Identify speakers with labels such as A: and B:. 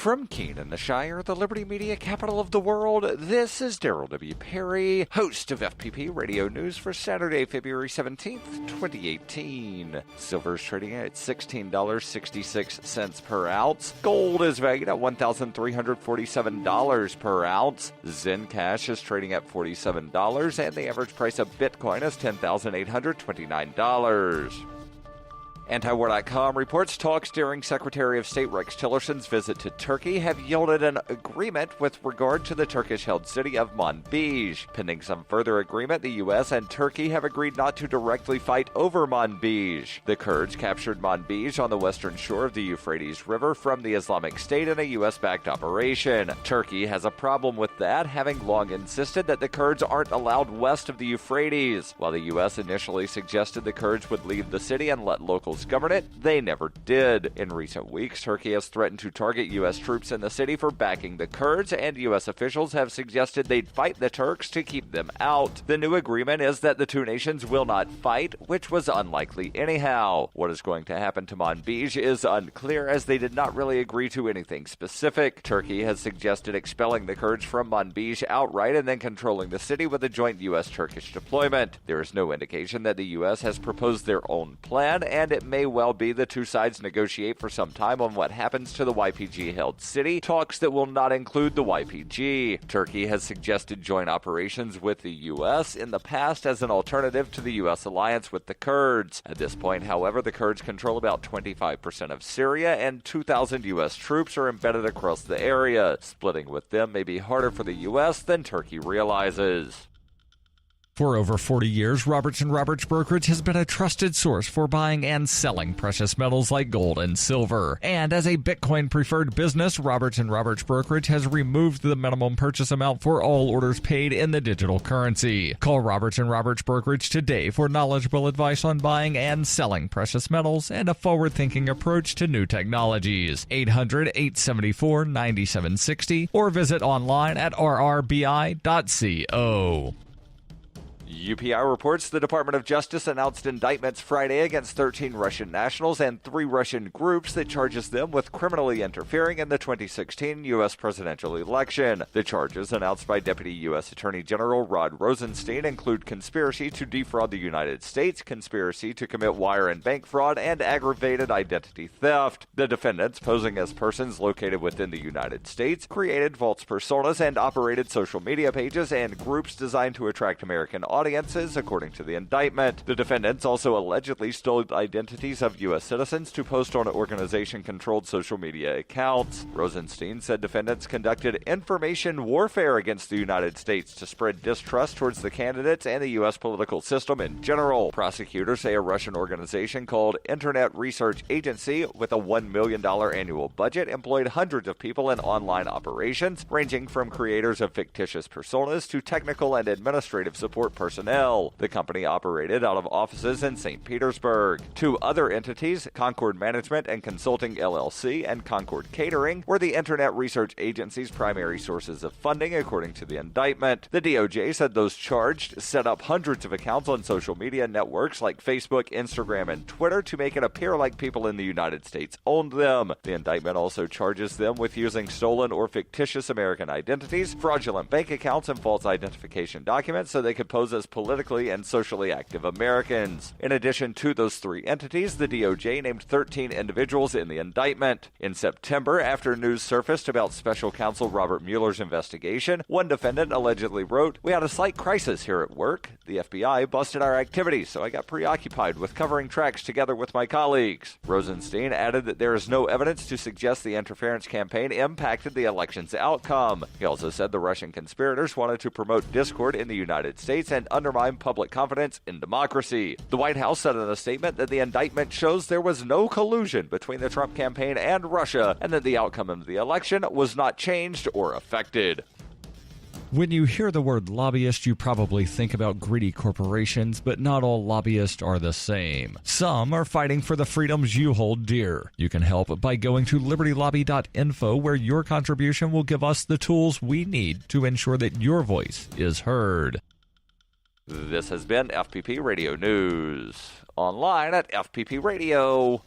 A: From Keene in the Shire, the Liberty Media capital of the world, this is Daryl W. Perry, host of FPP Radio News for Saturday, February 17th, 2018. Silver is trading at $16.66 per ounce. Gold is valued at $1,347 per ounce. Zencash is trading at $47, and the average price of Bitcoin is $10,829. Antiwar.com reports talks during Secretary of State Rex Tillerson's visit to Turkey have yielded an agreement with regard to the Turkish-held city of Manbij. Pending some further agreement, the U.S. and Turkey have agreed not to directly fight over Manbij. The Kurds captured Manbij on the western shore of the Euphrates River from the Islamic State in a U.S.-backed operation. Turkey has a problem with that, having long insisted that the Kurds aren't allowed west of the Euphrates. While the U.S. initially suggested the Kurds would leave the city and let locals govern it, they never did. In recent weeks, Turkey has threatened to target U.S. troops in the city for backing the Kurds, and U.S. officials have suggested they'd fight the Turks to keep them out. The new agreement is that the two nations will not fight, which was unlikely anyhow. What is going to happen to Manbij is unclear, as they did not really agree to anything specific. Turkey has suggested expelling the Kurds from Manbij outright and then controlling the city with a joint U.S.-Turkish deployment. There is no indication that the U.S. has proposed their own plan, and it may well be the two sides negotiate for some time on what happens to the YPG-held city, talks that will not include the YPG. Turkey has suggested joint operations with the U.S. in the past as an alternative to the U.S. alliance with the Kurds. At this point, however, the Kurds control about 25% of Syria, and 2,000 U.S. troops are embedded across the area. Splitting with them may be harder for the U.S. than Turkey realizes.
B: For over 40 years, Roberts & Roberts Brokerage has been a trusted source for buying and selling precious metals like gold and silver. And as a Bitcoin-preferred business, Roberts & Roberts Brokerage has removed the minimum purchase amount for all orders paid in the digital currency. Call Roberts & Roberts Brokerage today for knowledgeable advice on buying and selling precious metals and a forward-thinking approach to new technologies. 800-874-9760 or visit online at rrbi.co.
A: UPI reports the Department of Justice announced indictments Friday against 13 Russian nationals and 3 Russian groups that charges them with criminally interfering in the 2016 U.S. presidential election. The charges announced by Deputy U.S. Attorney General Rod Rosenstein include conspiracy to defraud the United States, conspiracy to commit wire and bank fraud, and aggravated identity theft. The defendants, posing as persons located within the United States, created false personas and operated social media pages and groups designed to attract American audiences, according to the indictment. The defendants also allegedly stole identities of U.S. citizens to post on organization-controlled social media accounts. Rosenstein said defendants conducted information warfare against the United States to spread distrust towards the candidates and the U.S. political system in general. Prosecutors say a Russian organization called Internet Research Agency, with a $1 million annual budget, employed hundreds of people in online operations, ranging from creators of fictitious personas to technical and administrative support personnel. The company operated out of offices in St. Petersburg. 2 other entities, Concord Management and Consulting LLC and Concord Catering, were the Internet Research Agency's primary sources of funding, according to the indictment. The DOJ said those charged set up hundreds of accounts on social media networks like Facebook, Instagram, and Twitter to make it appear like people in the United States owned them. The indictment also charges them with using stolen or fictitious American identities, fraudulent bank accounts, and false identification documents so they could pose as politically and socially active Americans. In addition to those 3 entities, the DOJ named 13 individuals in the indictment. In September, after news surfaced about Special Counsel Robert Mueller's investigation, one defendant allegedly wrote, "We had a slight crisis here at work. The FBI busted our activities, so I got preoccupied with covering tracks together with my colleagues." Rosenstein added that there is no evidence to suggest the interference campaign impacted the election's outcome. He also said the Russian conspirators wanted to promote discord in the United States and undermine public confidence in democracy. The White House said in a statement that the indictment shows there was no collusion between the Trump campaign and Russia, and that the outcome of the election was not changed or affected.
B: When you hear the word lobbyist, you probably think about greedy corporations, but not all lobbyists are the same. Some are fighting for the freedoms you hold dear. You can help by going to libertylobby.info, where your contribution will give us the tools we need to ensure that your voice is heard.
A: This has been FPP Radio News, online at fppradio.com.